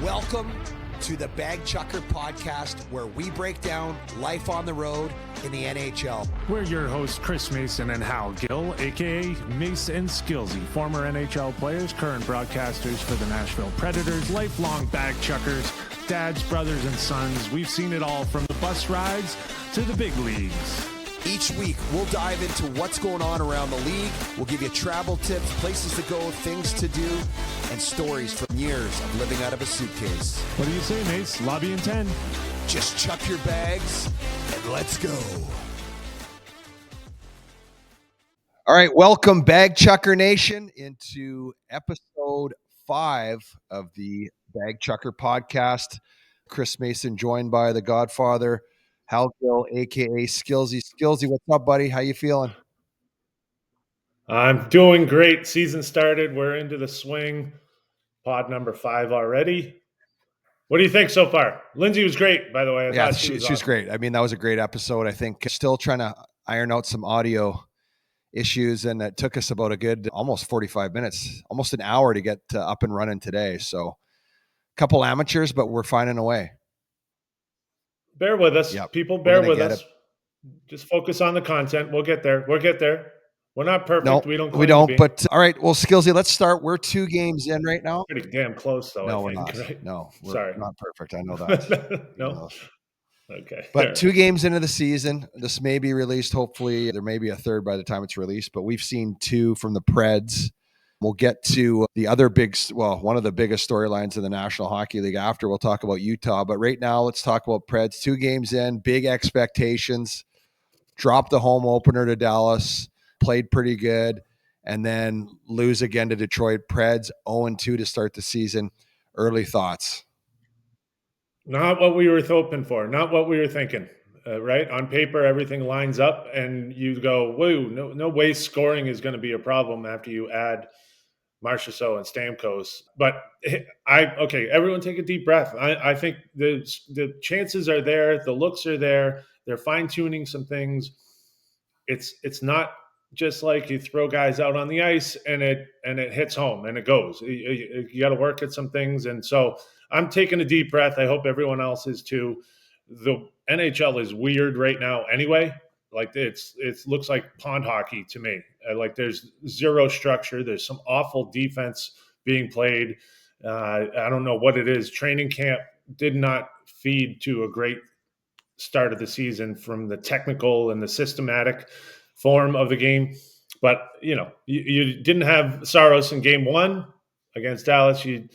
Welcome to the Bagchucker Podcast, where we break down life on the road in the NHL. We're your hosts, Chris Mason and Hal Gill, a.k.a. Mace and Skillsy, former NHL players, current broadcasters for the Nashville Predators, lifelong Bagchuckers, dads, brothers, and sons. We've seen it all from the bus rides to the big leagues. Each week, we'll dive into what's going on around the league. We'll give you travel tips, places to go, things to do, and stories from years of living out of a suitcase. What do you say, Mace? Lobby in 10. Just chuck your bags and let's go. All right, welcome Bagchucker Nation into episode 5 of the Bagchucker Podcast. Chris Mason joined by the Godfather, Hal Gill, a.k.a. Skillsy. Skillsy, what's up, buddy? How you feeling? I'm doing great. Season started. We're into the swing. Pod number 5 already. What do you think so far? Lindsay was great, by the way. Yeah, she was awesome. Great. I mean, that was a great episode. I think still trying to iron out some audio issues, and it took us about a good almost 45 minutes, almost an hour to get up and running today. So a couple amateurs, but we're finding a way. Bear with us. Yep. People, bear with us. Just focus on the content. We'll get there. We're not perfect. Nope, we don't. But all right. Well, Skillsy, let's start. We're 2 games in right now. Pretty damn close, though. No, I we're think, not. Right? No, we're Sorry. not perfect. I know that. No. Okay. But Fair. 2 games into the season. This may be released. Hopefully, there may be a third by the time it's released. But we've seen 2 from the Preds. We'll get to the other one of the biggest storylines in the National Hockey League after. We'll talk about Utah. But right now, let's talk about Preds. 2 games in, big expectations. Dropped the home opener to Dallas. Played pretty good, and then lose again to Detroit. Preds 0-2 to start the season. Early thoughts? Not what we were hoping for. Not what we were thinking. Right? On paper, everything lines up, and you go, whoa, no way scoring is going to be a problem after you add Marchessault and Stamkos. But everyone take a deep breath. I think the chances are there. The looks are there. They're fine-tuning some things. It's not just like you throw guys out on the ice and it hits home and it goes. You got to work at some things. And so I'm taking a deep breath. I hope everyone else is too. The NHL is weird right now anyway. Like it looks like pond hockey to me. Like there's zero structure. There's some awful defense being played. I don't know what it is. Training camp did not feed to a great start of the season from the technical and the systematic form of the game. But, you didn't have Saros in game 1 against Dallas. You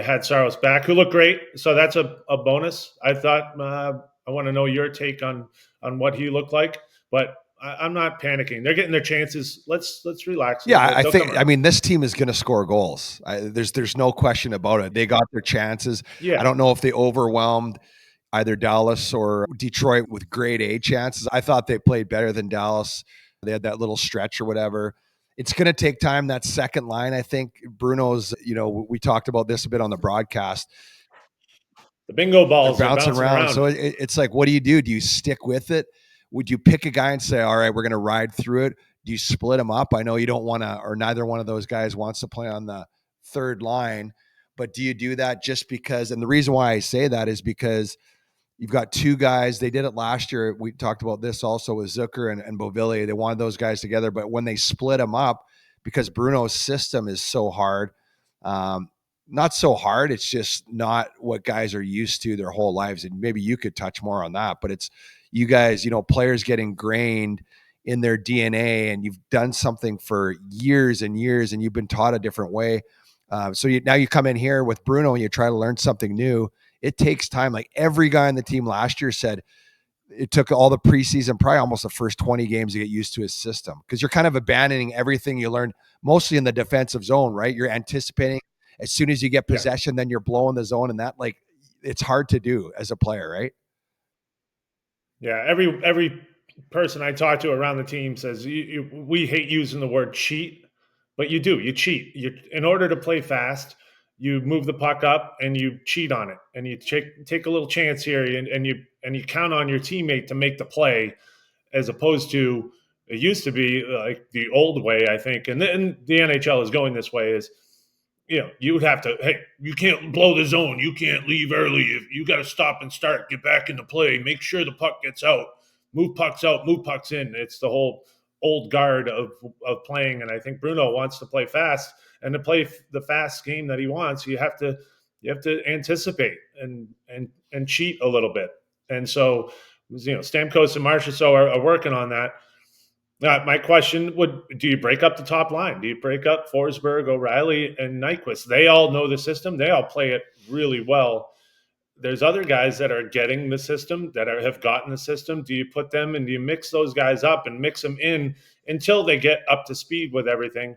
had Saros back, who looked great. So that's a bonus. I thought I want to know your take on what he looked like. But I'm not panicking. They're getting their chances. Let's relax. Yeah, I think. I mean, this team is going to score goals. There's no question about it. They got their chances. Yeah. I don't know if they overwhelmed either Dallas or Detroit with grade A chances. I thought they played better than Dallas. They had that little stretch or whatever. It's going to take time. That second line, I think Bruno's, we talked about this a bit on the broadcast. The bingo balls are bouncing around. So it's like, what do? Do you stick with it? Would you pick a guy and say, all right, we're going to ride through it? Do you split them up? I know you don't want to, or neither one of those guys wants to play on the third line, but do you do that just because? And the reason why I say that is because you've got 2 guys. They did it last year. We talked about this also with Zucker and Beauvillier. They wanted those guys together, but when they split them up, because Bruno's system is so hard, not so hard. It's just not what guys are used to their whole lives. And maybe you could touch more on that, but it's you guys, players get ingrained in their DNA, and you've done something for years and years, and you've been taught a different way. So now you come in here with Bruno and you try to learn something new. It takes time. Like every guy on the team last year said, it took all the preseason, probably almost the first 20 games to get used to his system, because you're kind of abandoning everything you learned mostly in the defensive zone, right? You're anticipating as soon as you get possession, then you're blowing the zone, and that, like, it's hard to do as a player, right? Yeah. Every person I talk to around the team says we hate using the word cheat, but you do. You cheat. In order to play fast, you move the puck up and you cheat on it, and you take a little chance here, and you count on your teammate to make the play, as opposed to it used to be like the old way, I think, and then the NHL is going this way, is you would have to, hey, you can't blow the zone. You can't leave early. You got to stop and start, get back into play, make sure the puck gets out, move pucks out, move pucks in. It's the whole old guard of playing. And I think Bruno wants to play fast, and to play the fast game that he wants, you have to anticipate and cheat a little bit. And so, Stamkos and Marchessault are working on that. My question do you break up the top line? Do you break up Forsberg, O'Reilly, and Nyquist? They all know the system. They all play it really well. There's other guys that are getting the system, that have gotten the system. Do you put them and do you mix those guys up and mix them in until they get up to speed with everything?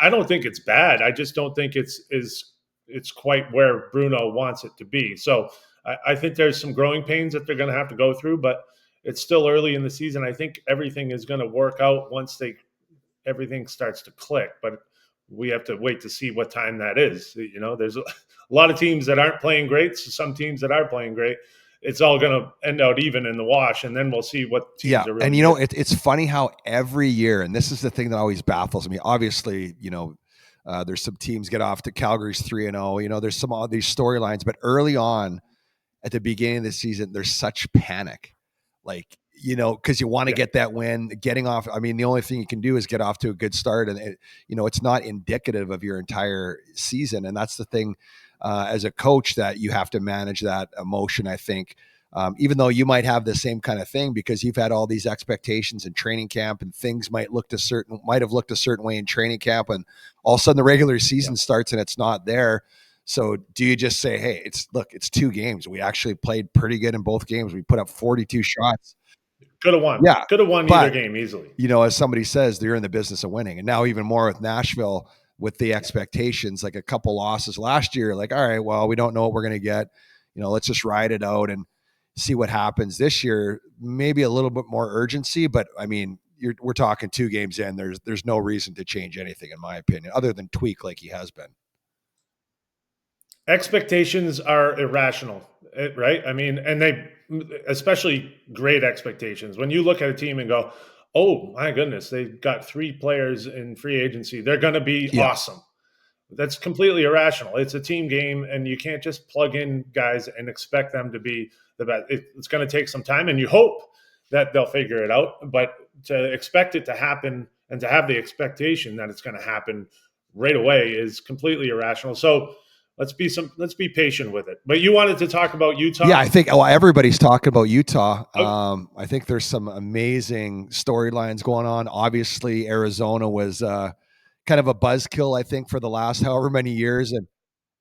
I don't think it's bad. I just don't think it's quite where Bruno wants it to be. So I think there's some growing pains that they're going to have to go through, but it's still early in the season. I think everything is going to work out once everything starts to click, but we have to wait to see what time that is. There's a lot of teams that aren't playing great, so some teams that are playing great. It's all going to end out even in the wash, and then we'll see what teams are really and it's funny how every year, and this is the thing that always baffles me. Obviously, there's some teams get off to Calgary's 3-0. There's some of these storylines, but early on at the beginning of the season, there's such panic. Because you want to get that win, getting off. I mean, the only thing you can do is get off to a good start, and it's not indicative of your entire season. And that's the thing, as a coach, that you have to manage that emotion. I think, even though you might have the same kind of thing because you've had all these expectations in training camp, and things might have looked a certain way in training camp, and all of a sudden the regular season starts and it's not there. So do you just say, hey, it's 2 games. We actually played pretty good in both games. We put up 42 shots. Could have won. Yeah. Could have won either game easily. As somebody says, they're in the business of winning. And now even more with Nashville, with the expectations, like a couple losses last year, like, all right, well, we don't know what we're going to get. Let's just ride it out and see what happens. This year, maybe a little bit more urgency, but I mean, we're talking 2 games in. There's no reason to change anything, in my opinion, other than tweak like he has been. Expectations are irrational, right? I mean, and they, especially great expectations. When you look at a team and go, oh my goodness, they've got 3 players in free agency, they're going to be awesome. That's completely irrational. It's a team game, and you can't just plug in guys and expect them to be the best. It's going to take some time, and you hope that they'll figure it out. But to expect it to happen and to have the expectation that it's going to happen right away is completely irrational. So let's be patient with it. But you wanted to talk about Utah? Yeah, I think everybody's talking about Utah. I think there's some amazing storylines going on. Obviously, Arizona was kind of a buzzkill, I think, for the last however many years. And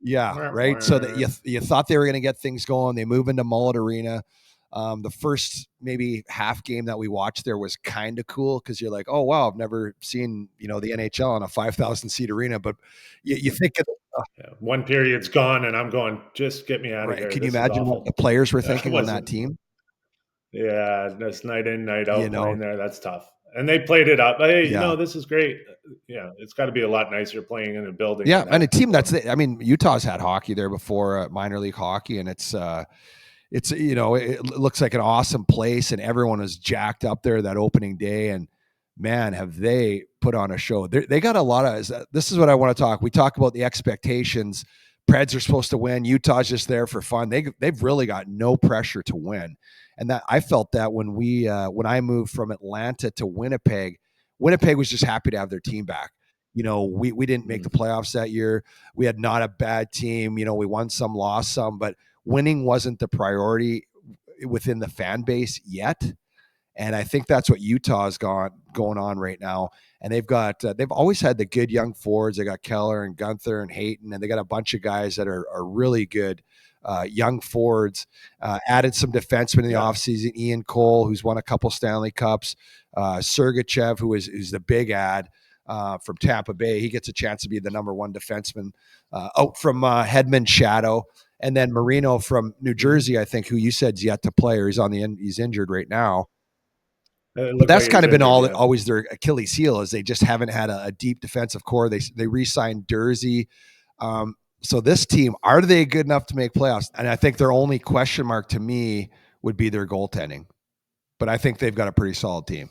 right. So that you thought they were going to get things going. They move into Mullet Arena. The first maybe half game that we watched there was kind of cool because you're like, oh wow, I've never seen the NHL in a 5,000 seat arena. But you think one period's gone, and I'm going, just get me out of here. Can you imagine what the players were thinking on that team? Yeah, that's night in, night out playing there. That's tough. And they played it up. Hey, this is great. Yeah, it's got to be a lot nicer playing in a building. Yeah, and a team Utah's had hockey there before, minor league hockey, and it's it looks like an awesome place, and everyone was jacked up there that opening day, and man, have they put on a show. They got a lot of, this is what I want to talk. We talk about the expectations. Preds are supposed to win. Utah's just there for fun. They've really got no pressure to win. And that I felt that when I moved from Atlanta to Winnipeg was just happy to have their team back. We didn't make the playoffs that year. We had not a bad team. We won some, lost some, but winning wasn't the priority within the fan base yet. And I think that's what Utah's got going on right now. And they've always had the good young forwards. They got Keller and Gunther and Hayton, and they got a bunch of guys that are really good young forwards. Added some defensemen in the offseason. Ian Cole, who's won a couple Stanley Cups. Sergachev, who's the big ad from Tampa Bay. He gets a chance to be the number 1 defenseman out from Hedman Shadow. And then Marino from New Jersey, I think, who you said's yet to play, or he's injured right now. But that's kind of been always their Achilles heel, is they just haven't had a deep defensive core. They re-signed Dursey. So this team, are they good enough to make playoffs? And I think their only question mark to me would be their goaltending. But I think they've got a pretty solid team.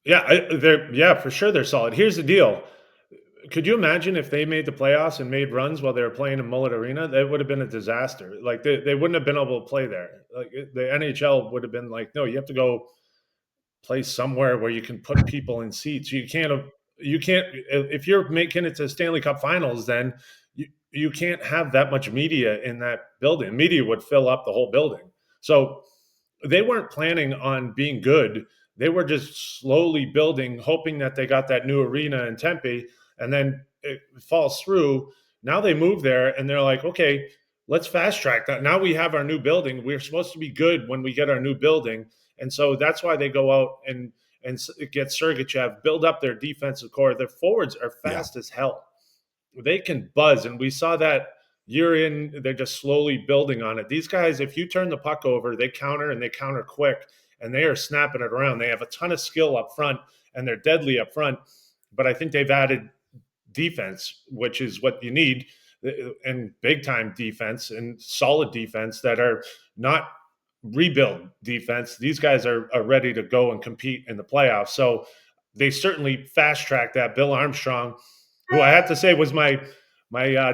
Yeah, for sure they're solid. Here's the deal. Could you imagine if they made the playoffs and made runs while they were playing in Mullet Arena? That would have been a disaster. Like they wouldn't have been able to play there. Like the NHL would have been like, no, you have to go play somewhere where you can put people in seats. You can't if you're making it to Stanley Cup Finals, then you can't have that much media in that building. Media would fill up the whole building. So they weren't planning on being good. They were just slowly building, hoping that they got that new arena in Tempe, and then it falls through. Now they move there, and they're like, okay, let's fast track that. Now we have our new building. We're supposed to be good when we get our new building, and so that's why they go out and get Sergachev, build up their defensive core. Their forwards are fast as hell. They can buzz, and we saw that year in. They're just slowly building on it. These guys, if you turn the puck over, they counter, and they counter quick, and they are snapping it around. They have a ton of skill up front, and they're deadly up front. But I think they've added defense, which is what you need, and big time defense and solid defense that are not rebuild defense. These guys are ready to go and compete in the playoffs. So they certainly fast tracked that. Bill Armstrong, who I have to say was my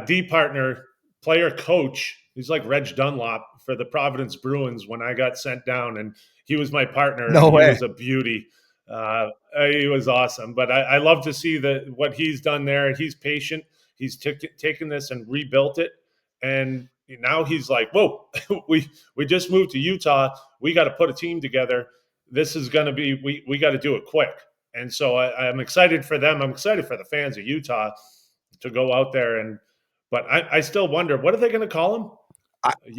D partner, player coach. He's like Reg Dunlop for the Providence Bruins when I got sent down, and he was my partner. No way. He was a beauty. He was awesome. But I love to see what he's done there. He's patient. He's taken this and rebuilt it, and now he's like, whoa, we just moved to Utah. We got to put a team together. This is going to be, we got to do it quick. And so I'm excited for them. I'm excited for the fans of Utah to go out there. But I still wonder, what are they going to call them?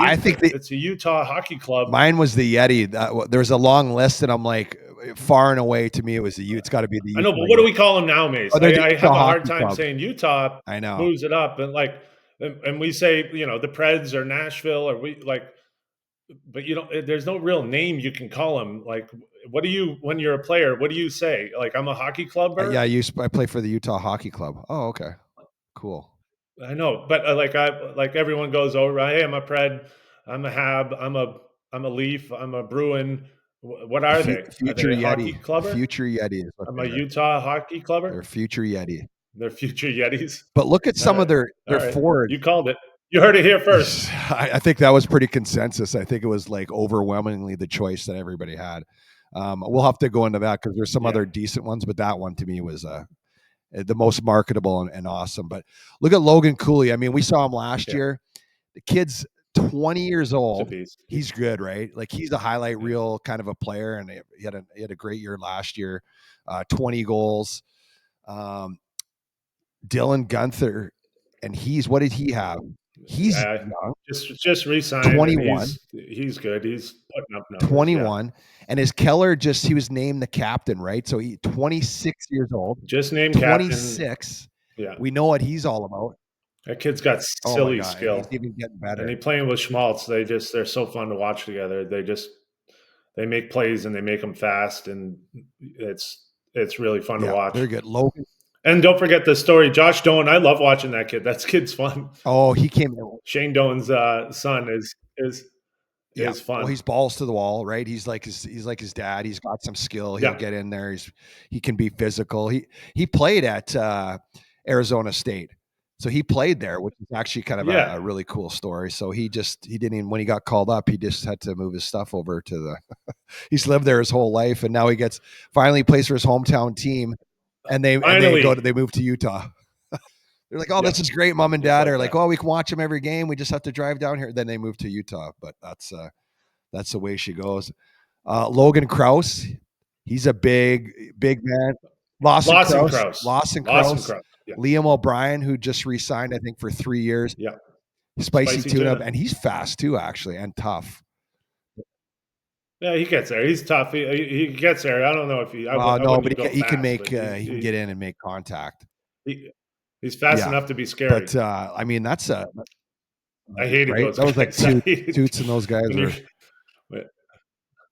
I think it's a Utah Hockey Club. Mine was the Yeti. There's a long list, and I'm like, far and away to me, it was the Ute. It's got to be the Utah. I know, but what do we call them now, Mace? I have a hard time saying Utah. I know. Moves it up, and we say, the Preds or Nashville, or but there's no real name you can call them. Like, what do you, when you're a player, what do you say? Like, I'm a hockey clubber? I play for the Utah Hockey Club. Oh, okay. Cool. I know, but like everyone goes over, hey, I'm a Pred, I'm a Hab, I'm a Leaf, I'm a Bruin. What are they? Future are they Yeti. Hockey clubber? Future Yeti. I'm a Utah Hockey clubber. They're future Yeti. They're future Yetis. But look at some of their forwards. You called it. You heard it here first. I think that was pretty consensus. I think it was like overwhelmingly the choice that everybody had. We'll have to go into that because there's some other decent ones, but that one to me was the most marketable and awesome. But look at Logan Cooley. I mean, we saw him last year. The kid's 20 years old. He's good, right? Like, he's a highlight reel kind of a player, and he had a great year last year. 20 goals. Dylan Guenther, and what did he have? He's young. Just re-signed. 21. He's good. He's putting up numbers. 21. And his Keller he was named the captain, right? So he 26 years old. Just named 26. Captain. Yeah. We know what he's all about. That kid's got silly skill. He's even getting better. And he playing with Schmaltz. They're so fun to watch together. They make plays and they make them fast, and it's really fun to watch. They're good. Logan. And don't forget the story, Josh Doan. I love watching that kid. That kid's fun. Oh, he came. Shane Doan's son is fun. Well, he's balls to the wall, right? He's like his dad. He's got some skill. He'll get in there. He can be physical. He played at Arizona State, so he played there, which is actually kind of a really cool story. So he didn't even, when he got called up, he just had to move his stuff over to the. He's lived there his whole life, and now he finally plays for his hometown team. And they move to Utah. They're like, oh, this is great. Mom and dad are like, oh, we can watch them every game. We just have to drive down here. Then they move to Utah, but that's the way she goes. Logan Krause, he's a big man. Lawson Krause. Yeah. Liam O'Brien, who just re-signed, I think, for 3 years. Yeah. Spicy tuna, and he's fast too, actually, and tough. Yeah, he gets there. He's tough. He gets there. I don't know if he. He can make. He can get in and make contact. He's fast enough to be scary. But I mean, that's I hated those. That was like Toots and those guys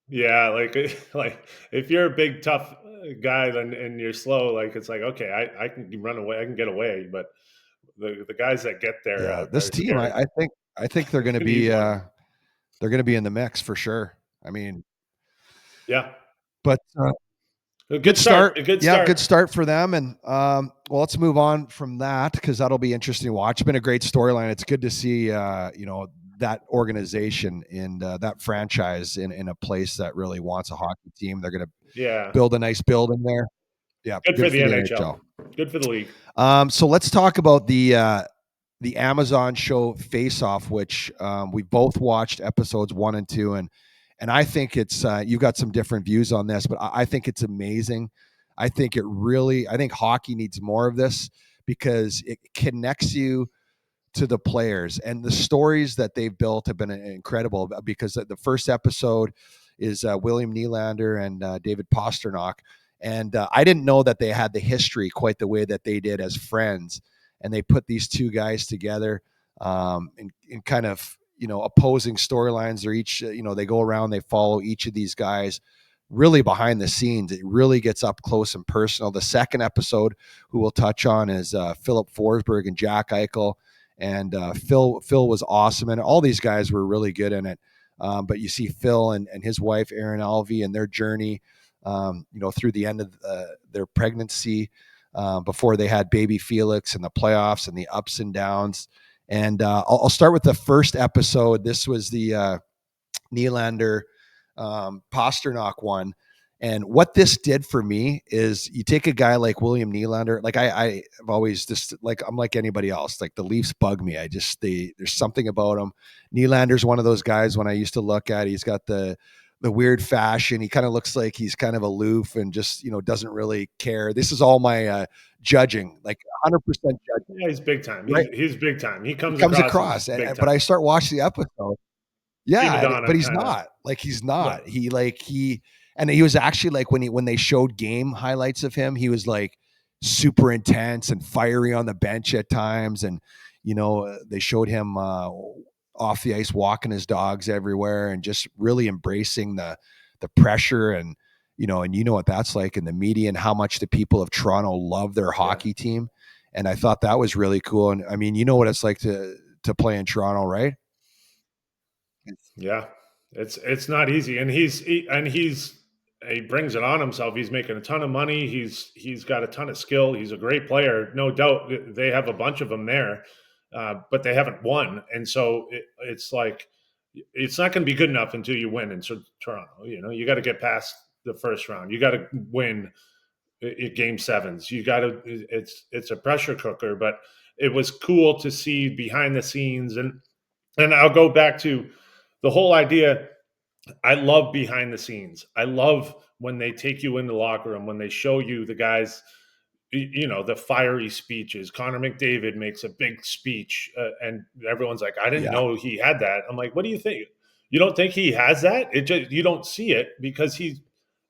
Yeah, like if you're a big tough guy and you're slow, like it's like, okay, I can run away, I can get away, but the guys that get there, this team, I think they're going to be they're going to be in the mix for sure. I mean, yeah, but A good start. A good start. Yeah, good start for them. And well, let's move on from that because that'll be interesting to watch. It's been a great storyline. It's good to see that organization and that franchise in a place that really wants a hockey team. They're going to build a nice building there. Yeah, good for the NHL. Good for the league. So let's talk about the Amazon show Face Off, which we both watched episodes 1 and 2, and I think it's you've got some different views on this, but I think it's amazing. I think hockey needs more of this because it connects you to the players, and the stories that they've built have been incredible. Because the first episode is William Nylander and David Pastrnak, and I didn't know that they had the history quite the way that they did as friends, and they put these two guys together in kind of opposing storylines. They're each they go around, they follow each of these guys really behind the scenes. It really gets up close and personal. The second episode, who we'll touch on, is Philip Forsberg and Jack Eichel. And Phil was awesome, and all these guys were really good in it. But you see Phil and his wife Erin Alvey and their journey, through the end of their pregnancy, before they had baby Felix, and the playoffs and the ups and downs. And I'll start with the first episode. This was the Nylander Pastrnak one. And what this did for me is you take a guy like William Nylander, like I've always just I'm like anybody else, like the Leafs bug me. There's something about him. Nylander's one of those guys when I used to look at, he's got the weird fashion. He kind of looks like he's kind of aloof and just, doesn't really care. This is all my judging, like 100% judging. Yeah, he's big time. Right? He's big time. He comes across. But I start watching the episode. Yeah, but he's not. Like, he's not. No. And he was actually like when they showed game highlights of him, he was like super intense and fiery on the bench at times. And, they showed him off the ice walking his dogs everywhere and just really embracing the pressure. And, and what that's like in the media and how much the people of Toronto love their hockey team. And I thought that was really cool. And I mean, what it's like to play in Toronto, right? Yeah, it's not easy. And he brings it on himself. He's making a ton of money. He's got a ton of skill. He's a great player, no doubt. They have a bunch of them there, but they haven't won. And so it's like, it's not going to be good enough until you win in Toronto. You got to get past the first round. You got to win game sevens. It's a pressure cooker, but it was cool to see behind the scenes. And I'll go back to the whole idea. I love behind the scenes. I love when they take you in the locker room, when they show you the guys, the fiery speeches. Connor McDavid makes a big speech, and everyone's like, I didn't know he had that. I'm like, what do you think? You don't think he has that? You don't see it because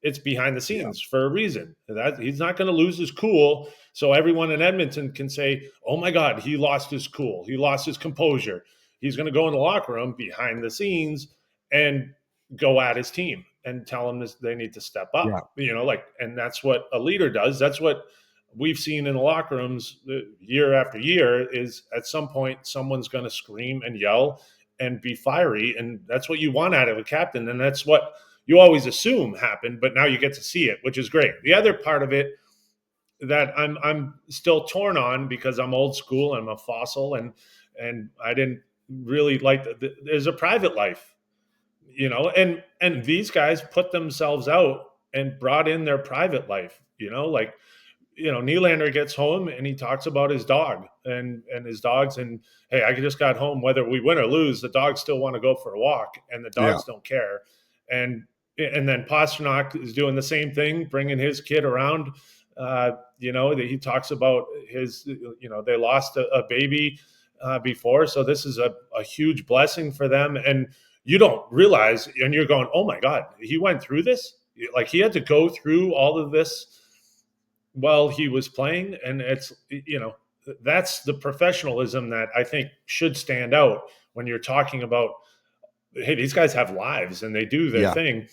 it's behind the scenes for a reason. That he's not going to lose his cool. So everyone in Edmonton can say, oh my God, he lost his cool. He lost his composure. He's going to go in the locker room behind the scenes and go at his team and tell them they need to step up, and that's what a leader does. That's what we've seen in the locker rooms year after year is at some point, someone's going to scream and yell and be fiery. And that's what you want out of a captain. And that's what you always assume happened, but now you get to see it, which is great. The other part of it that I'm still torn on because I'm old school, I'm a fossil, and I didn't really like there's a private life. And these guys put themselves out and brought in their private life, Nylander gets home and he talks about his dog and his dogs. And, hey, I just got home, whether we win or lose, the dogs still want to go for a walk and the dogs don't care. And then Pastrnak is doing the same thing, bringing his kid around, that he talks about his, they lost a baby before. So this is a huge blessing for them. And you don't realize, and you're going, oh my God, he went through this? Like, he had to go through all of this while he was playing. And it's, that's the professionalism that I think should stand out when you're talking about, hey, these guys have lives and they do their thing.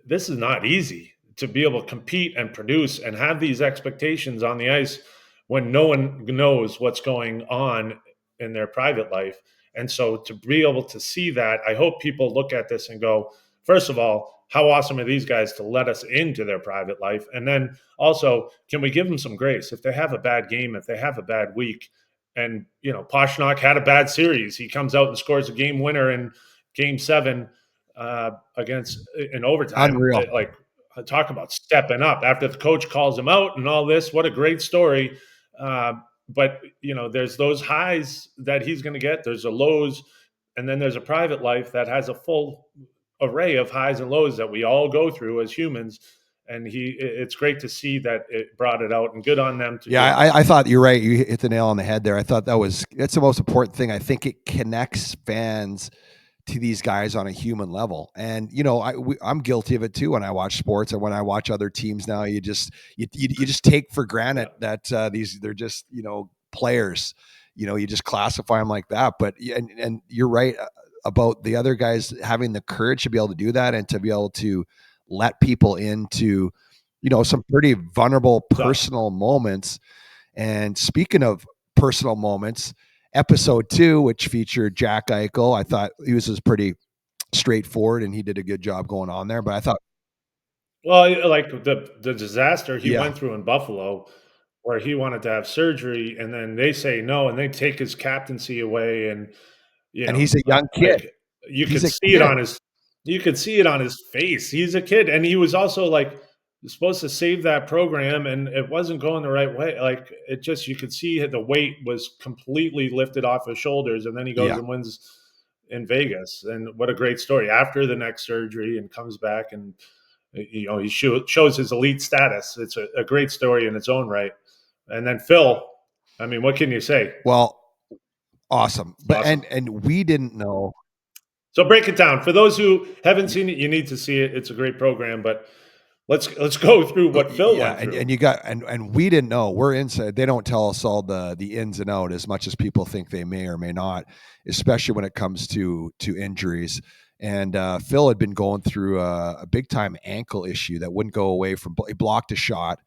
This is not easy to be able to compete and produce and have these expectations on the ice when no one knows what's going on in their private life. And so to be able to see that, I hope people look at this and go, first of all, how awesome are these guys to let us into their private life? And then also, can we give them some grace if they have a bad game, if they have a bad week? And Pastrnak had a bad series. He comes out and scores a game winner in Game 7 against in overtime. Unreal. Like, talk about stepping up after the coach calls him out and all this. What a great story. But there's those highs that he's going to get. There's the lows, and then there's a private life that has a full array of highs and lows that we all go through as humans. And it's great to see that it brought it out, and good on them. I thought you're right. You hit the nail on the head there. I thought that's the most important thing. I think it connects fans to these guys on a human level. And, I'm guilty of it too. When I watch sports and when I watch other teams now, you just take for granted that they're just, players, you just classify them like that. But, and you're right about the other guys having the courage to be able to do that and to be able to let people into, some pretty vulnerable personal moments. And speaking of personal moments, episode 2, which featured Jack Eichel, I thought he was pretty straightforward and he did a good job going on there. But I thought, well, like the disaster he went through in Buffalo, where he wanted to have surgery, and then they say no, and they take his captaincy away, and he's a young kid. Like, you could see it on his face. He's a kid, and he was also like supposed to save that program, and it wasn't going the right way. Like, it just, you could see the weight was completely lifted off his shoulders, and then he goes and wins in Vegas. And what a great story after the neck surgery, and comes back, and he shows his elite status. It's a great story in its own right. And then Phil, I mean, what can you say? Well, awesome. But and we didn't know. So break it down for those who haven't seen it. You need to see it. It's a great program, but let's go through what Phil went through. And you got and we didn't know. We're inside. They don't tell us all the ins and outs as much as people think they may or may not, especially when it comes to injuries. And Phil had been going through a big time ankle issue that wouldn't go away. He blocked a shot,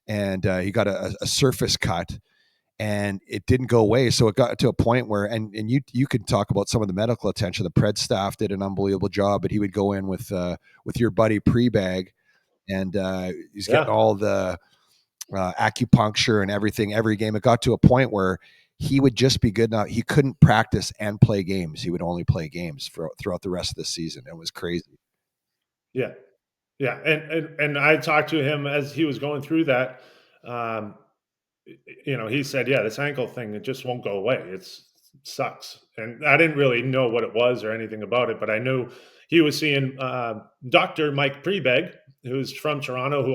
and he got a surface cut, and it didn't go away. So it got to a point where, and you could talk about some of the medical attention. The Pred staff did an unbelievable job, but he would go in with your buddy Pre-Bag, and he's getting all the acupuncture and everything every game. It got to a point where he would just be good enough. He couldn't practice and play games. He would only play games throughout the rest of the season. It was crazy. Yeah. Yeah. And I talked to him as he was going through that. He said, this ankle thing, it just won't go away. It sucks. And I didn't really know what it was or anything about it, but I knew he was seeing Dr. Mike Prebeg, who's from Toronto, who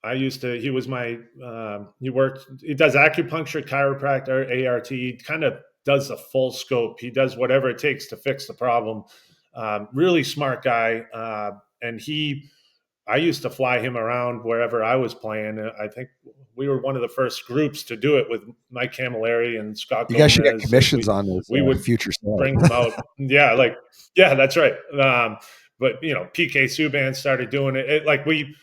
he was my, he does acupuncture, chiropractor, ART, he kind of does the full scope. He does whatever it takes to fix the problem. Really smart guy. And I used to fly him around wherever I was playing. I think we were one of the first groups to do it with Mike Camilleri and Scott Gomez. You guys should get commissions on this. We would future stuff. Bring them out. Yeah, that's right. But PK Subban started doing it.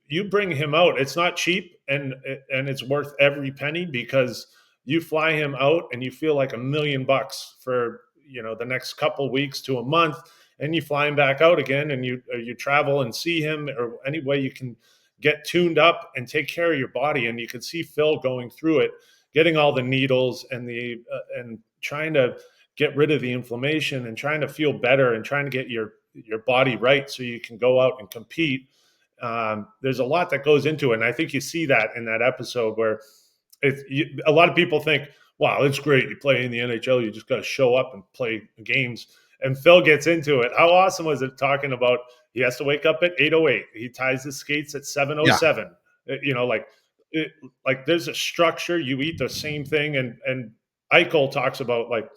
You bring him out. It's not cheap, and it's worth every penny, because you fly him out and you feel like $1 million for the next couple weeks to a month. And you fly him back out again, and you travel and see him, or any way you can get tuned up and take care of your body. And you can see Phil going through it, getting all the needles and and trying to get rid of the inflammation, and trying to feel better, and trying to get your body right so you can go out and compete. There's a lot that goes into it, and I think you see that in that episode where a lot of people think, wow, it's great, you play in the NHL, you just got to show up and play games. And Phil gets into it. How awesome was it, talking about he has to wake up at 8:08. He ties his skates at 7:07. Yeah. Like there's a structure. You eat the same thing. And Eichel talks about, like,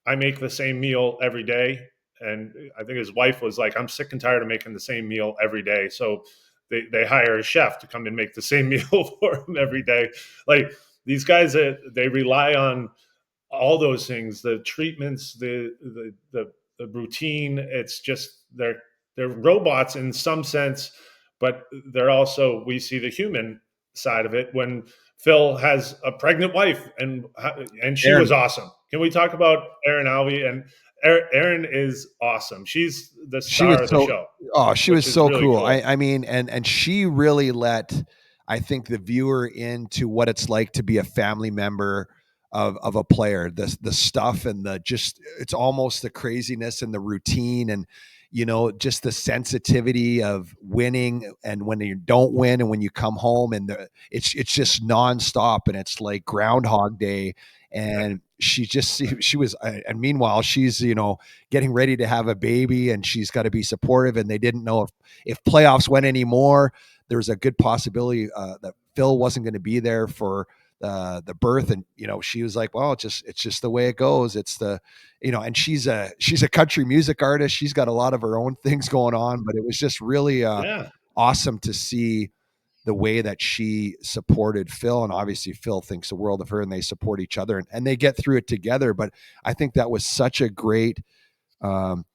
I make the same meal every day. And I think his wife was like, I'm sick and tired of making the same meal every day. So they hire a chef to come and make the same meal for him every day. Like, these guys, they rely on all those things, the treatments, the routine. It's just they're robots in some sense, but they're also, we see the human side of it when Phil has a pregnant wife, and she was awesome. Can we talk about Erin Alvey? And Erin is awesome. She's the She star was of the so show, she which was is so really cool. cool. I mean, and she really let, I think, the viewer into what it's like to be a family member of a player. The stuff and the just, it's almost the craziness and the routine, and just the sensitivity of winning and when you don't win and when you come home, and it's just nonstop, and it's like Groundhog Day. And she was, and meanwhile she's getting ready to have a baby, and she's got to be supportive, and they didn't know if playoffs went anymore, there was a good possibility that Phil wasn't going to be there for the birth. And she was like, well, it's just the way it goes. It's the and she's a country music artist. She's got a lot of her own things going on, but it was just really awesome to see the way that she supported Phil. And obviously Phil thinks the world of her, and they support each other, and they get through it together. But I think that was such a great um,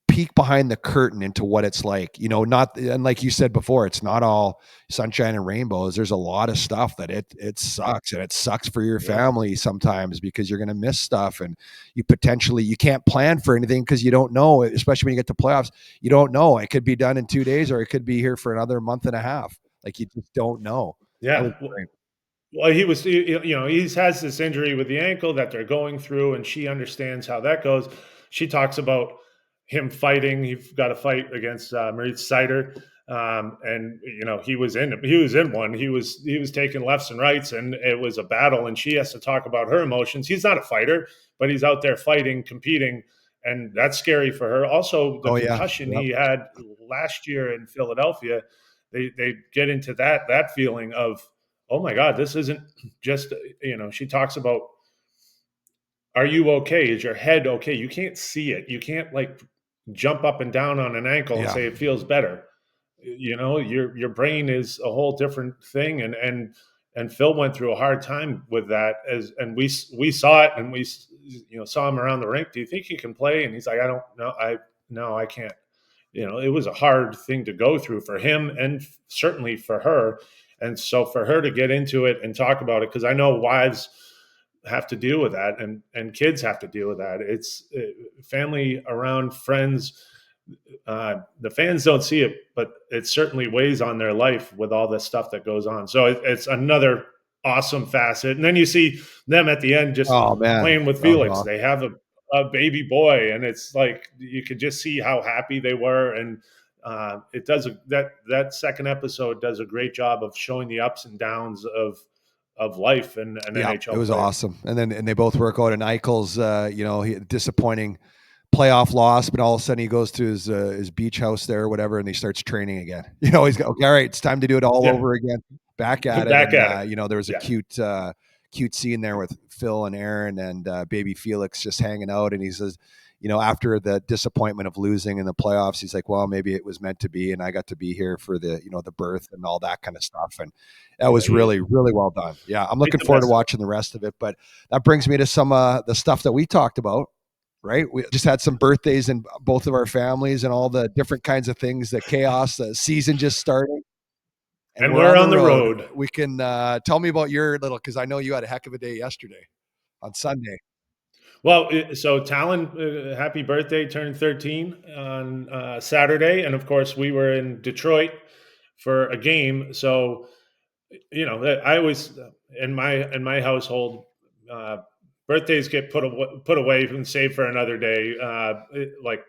peek behind the curtain into what it's like, not, and like you said before, it's not all sunshine and rainbows. There's a lot of stuff that it sucks, and it sucks for your family sometimes, because you're going to miss stuff, and you can't plan for anything, because you don't know, especially when you get to playoffs, you don't know. It could be done in 2 days, or it could be here for another month and a half. Like, you just don't know. That Yeah. was great. Well, he has this injury with the ankle that they're going through, and she understands how that goes. She talks about him fighting. He's got a fight against Maurice Sider, and he was in one. He was taking lefts and rights, and it was a battle. And she has to talk about her emotions. He's not a fighter, but he's out there fighting, competing, and that's scary for her. Also, the concussion he had last year in Philadelphia, they get into that feeling of, oh my God, this isn't just, she talks about, are you okay? Is your head okay? You can't see it. You can't like jump up and down on an ankle and say it feels better. Your brain is a whole different thing. And Phil went through a hard time with that, and we saw it, and we saw him around the rink. Do you think he can play? And he's like, I don't know. No, I can't. It was a hard thing to go through for him, and certainly for her. And so for her to get into it and talk about it, because I know wives have to deal with that, and kids have to deal with that. It's family around, friends. The fans don't see it, but it certainly weighs on their life with all this stuff that goes on. So it's another awesome facet. And then you see them at the end just playing with Felix. They have a baby boy, and it's like you could just see how happy they were. And it does that second episode does a great job of showing the ups and downs of life and NHL. It was awesome. And they both work out in Eichel's disappointing playoff loss, but all of a sudden he goes to his beach house there or whatever, and he starts training again. He's got, okay, all right, it's time to do it all over again. Back at it. There was a cute scene there with Phil and Aaron and baby Felix just hanging out, and he says, after the disappointment of losing in the playoffs, he's like, well, maybe it was meant to be, and I got to be here for the the birth and all that kind of stuff. And that was really, really well done. Yeah, I'm looking forward to watching the rest of it. But that brings me to some the stuff that we talked about. Right. We just had some birthdays in both of our families, and all the different kinds of things, the chaos, the season just starting. And we're on the road. We can tell me about your little, because I know you had a heck of a day yesterday on Sunday. Well, so Talon, happy birthday, turned 13 on Saturday. And of course, we were in Detroit for a game. So, I always, in my household, birthdays get put away and saved for another day. Like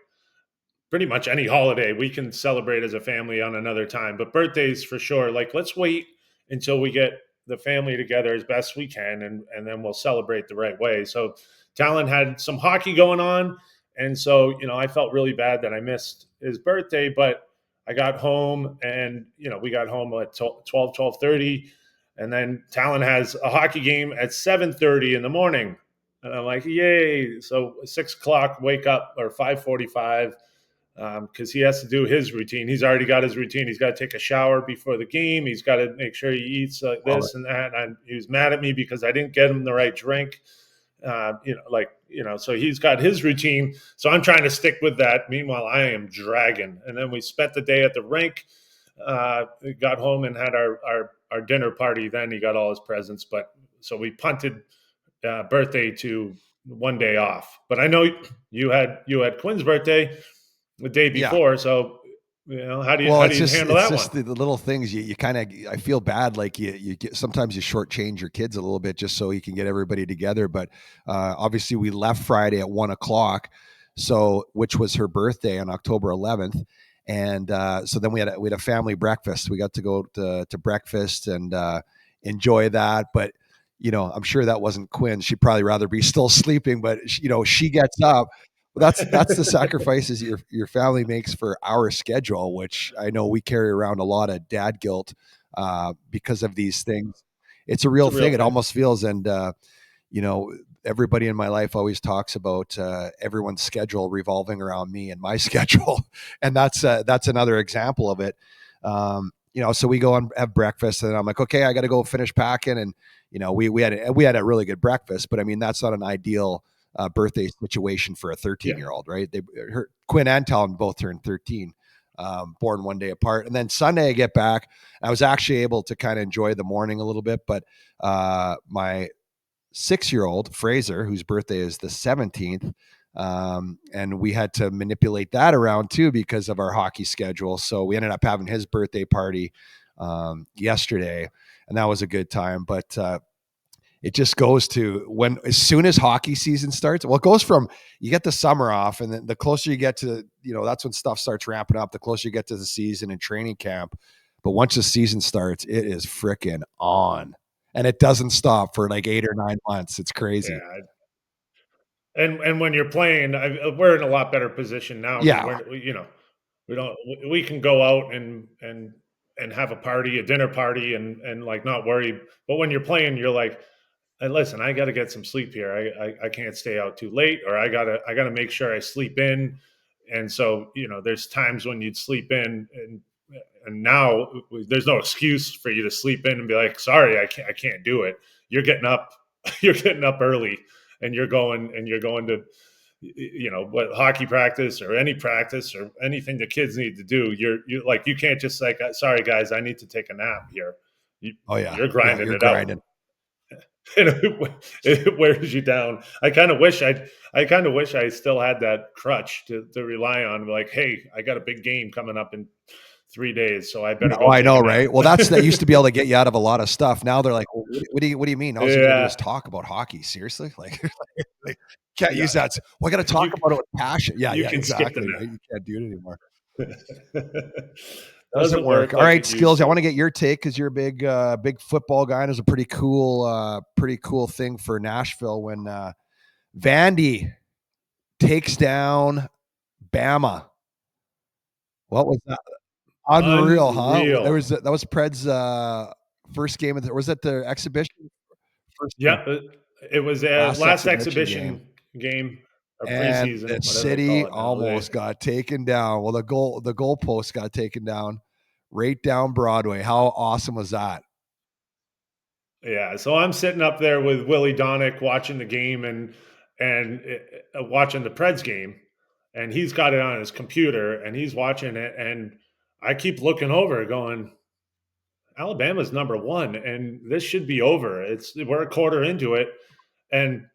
pretty much any holiday we can celebrate as a family on another time, but birthdays for sure. Like, let's wait until we get the family together as best we can, and then we'll celebrate the right way. So Talon had some hockey going on, and so I felt really bad that I missed his birthday, but I got home, and we got home at 12:30, and then Talon has a hockey game at 7:30 in the morning. And I'm like, yay. So 6:00 wake up, or 5:45, because he has to do his routine. He's already got his routine. He's got to take a shower before the game. He's got to make sure he eats this and that. And he was mad at me because I didn't get him the right drink. So he's got his routine. So I'm trying to stick with that. Meanwhile, I am dragging. And then we spent the day at the rink. We got home and had our dinner party. Then he got all his presents. But so we punted birthday to one day off. But I know you had Quinn's birthday the day Yeah. before, so how do you handle that one? The little things you kind of, I feel bad. Like you get, sometimes you shortchange your kids a little bit just so you can get everybody together. But obviously we left Friday at 1:00. So, which was her birthday on October 11th. And so then we had a family breakfast. We got to go to breakfast and enjoy that. But, I'm sure that wasn't Quinn. She'd probably rather be still sleeping, but she gets up. That's the sacrifices your family makes for our schedule, which I know we carry around a lot of dad guilt because of these things. It's a real thing. It almost feels, and everybody in my life always talks about everyone's schedule revolving around me and my schedule, and that's another example of it. So we go and have breakfast, and I'm like, okay, I got to go finish packing, and we had a really good breakfast, but I mean that's not an ideal birthday situation for a 13-year-old, right? Quinn and Talon both turned 13, born one day apart. And then Sunday I get back. I was actually able to kind of enjoy the morning a little bit, but my 6-year-old Fraser, whose birthday is the 17th, and we had to manipulate that around too because of our hockey schedule. So we ended up having his birthday party yesterday, and that was a good time. But it just goes to as soon as hockey season starts, well, it goes from you get the summer off, and then the closer you get to, that's when stuff starts ramping up, the closer you get to the season and training camp. But once the season starts, it is freaking on, and it doesn't stop for like 8 or 9 months. It's crazy. Yeah. And when you're playing, we're in a lot better position now. Yeah. We can go out and have a dinner party and like not worry. But when you're playing, you're like, hey, listen, I got to get some sleep here. I can't stay out too late, or I gotta make sure I sleep in. And so, there's times when you'd sleep in, and now there's no excuse for you to sleep in and be like, sorry, I can't do it. You're getting up early, and you're going to, what hockey practice or any practice or anything the kids need to do. You're like, you can't just like, sorry guys, I need to take a nap here. You're grinding it out. It wears you down. I kind of wish I still had that crutch to rely on. Like, hey, I got a big game coming up in 3 days, so I better go. I know, right? Well, that used to be able to get you out of a lot of stuff. Now they're like, well, what do you mean? All you gotta do is talk about hockey. Seriously? Like can't use that. Well, I gotta talk about it with passion. Yeah, exactly. Right? You can't do it anymore. Doesn't work. All right, Skills. I want to get your take because you're a big football guy. And it was a pretty cool thing for Nashville when Vandy takes down Bama. What was that? Unreal, huh? That was Pred's first game was that the exhibition? It was last exhibition game. And the city almost got taken down. Well, the goalpost got taken down right down Broadway. How awesome was that? Yeah, so I'm sitting up there with Willie Donick watching the game and watching the Preds game, and he's got it on his computer and he's watching it, and I keep looking over going, Alabama's number 1 and this should be over. We're a quarter into it and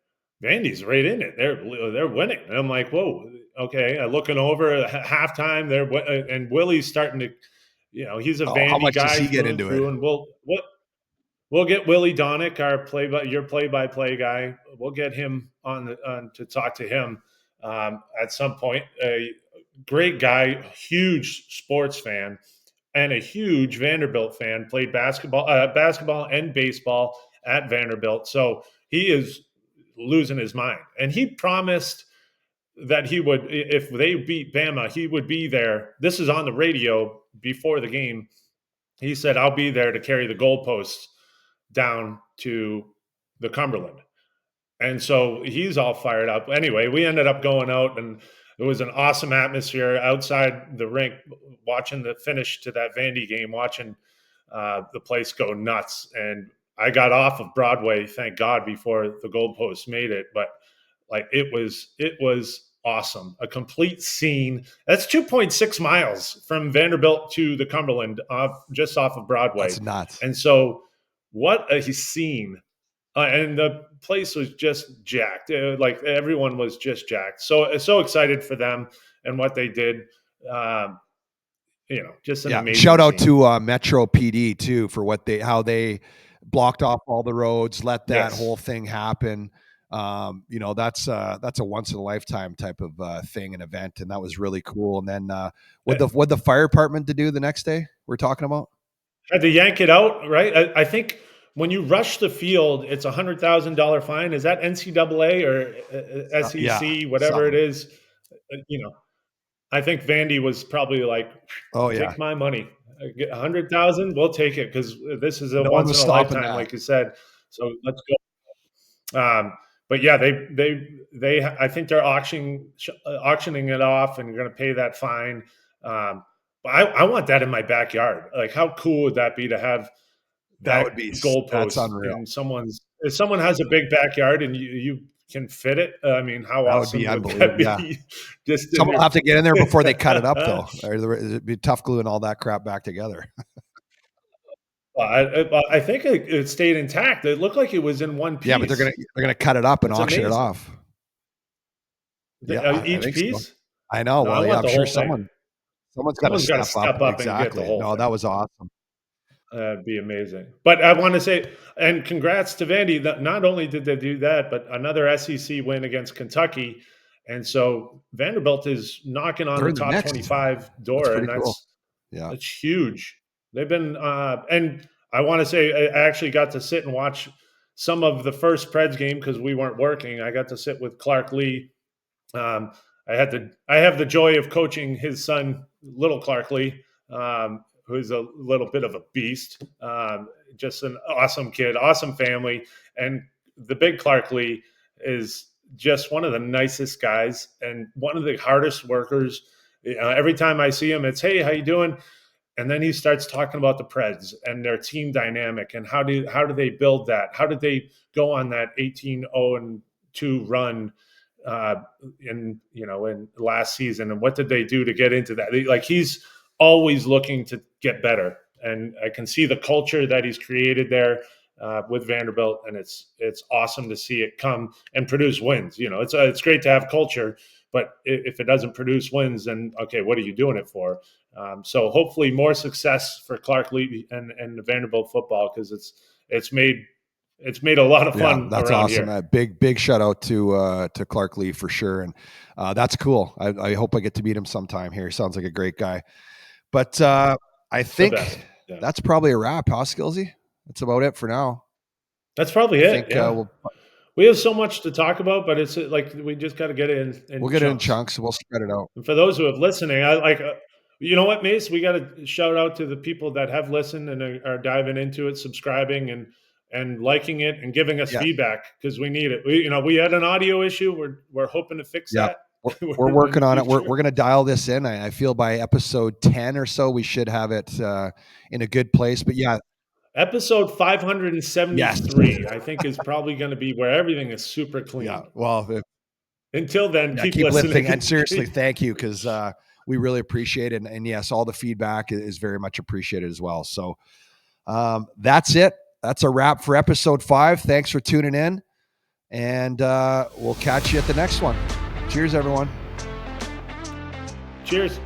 Vandy's right in it. They're winning. And I'm like, whoa, okay. I'm looking over at halftime there, and Willie's starting to, he's a Vandy how much guy. Does he get into it? And we'll get Willie Donick, our play-by-play guy. We'll get him on to talk to him at some point. A great guy, huge sports fan, and a huge Vanderbilt fan. Played basketball and baseball at Vanderbilt. So he is losing his mind. And he promised that he would, if they beat Bama, he would be there. This is on the radio before the game. He said, I'll be there to carry the goalposts down to the Cumberland. And so he's all fired up. Anyway, we ended up going out, and it was an awesome atmosphere outside the rink, watching the finish to that Vandy game, watching the place go nuts. And I got off of Broadway, thank God, before the goalposts made it. But like it was awesome. A complete scene. That's 2.6 miles from Vanderbilt to the Cumberland, just off of Broadway. That's nuts. And so what a scene and the place was just jacked. Like everyone was just jacked. So excited for them and what they did. Just an amazing Shout out scene. to Metro PD too for how they blocked off all the roads, let that whole thing happen. That's a once in a lifetime type of thing and event, and that was really cool. And then what the fire department to do the next day we're talking about? Had to yank it out, right? I think when you rush the field, it's $100,000 fine. Is that NCAA or SEC, whatever it is? I think Vandy was probably like, take my money. 100,000, we'll take it because this is a once in a lifetime, like you said. So let's go. But yeah, they I think they're auctioning it off and going to pay that fine. But I want that in my backyard. Like, how cool would that be to have that would be goalpost? That's unreal. If someone has a big backyard and you can fit it, I mean, how awesome would that be? Yeah. Someone will have to get in there before they cut it up, though. It'd be tough gluing all that crap back together. I think it stayed intact. It looked like it was in one piece. Yeah, but they're gonna cut it up and auction it off. Each piece. So. I know. Well, I'm sure someone's got to step up and get the whole thing. That was awesome. That'd be amazing. But I want to say, and congrats to Vandy. That not only did they do that, but another SEC win against Kentucky, and so Vanderbilt is knocking on the top 25 door, and that's huge. They've been, and I want to say, I actually got to sit and watch some of the first Preds game because we weren't working. I got to sit with Clark Lee. I have the joy of coaching his son, little Clark Lee, who's a little bit of a beast. Just an awesome kid, awesome family, and the big Clark Lee is just one of the nicest guys and one of the hardest workers. Every time I see him, it's, hey, how you doing? And then he starts talking about the Preds and their team dynamic and how do they build that? How did they go on that 18-0-2 run in last season? And what did they do to get into that? Like, he's always looking to get better. And I can see the culture that he's created there with Vanderbilt, and it's awesome to see it come and produce wins. It's great to have culture, but if it doesn't produce wins, then okay, what are you doing it for? So hopefully more success for Clark Lee and the Vanderbilt football, because it's made a lot of fun. That's awesome. Big shout out to Clark Lee for sure, and that's cool. I hope I get to meet him sometime here. He sounds like a great guy. But I think that's probably a wrap, huh, Skillsy? That's about it for now. That's probably it. We have so much to talk about, but it's like we just got to get it in. We'll get it in chunks. We'll spread it out. And for those who have listening, I like. You know what, Mace? We got to shout out to the people that have listened and are diving into it, subscribing and liking it and giving us feedback, because we need it. We had an audio issue. We're hoping to fix that. We're working on it. We're going to dial this in. I feel by episode 10 or so, we should have it in a good place. But episode 573, I think, is probably going to be where everything is super clean. Yeah. Well, until then, keep listening. And seriously, thank you, because we really appreciate it. And yes, all the feedback is very much appreciated as well. So that's it. That's a wrap for episode 5. Thanks for tuning in, and we'll catch you at the next one. Cheers, everyone. Cheers.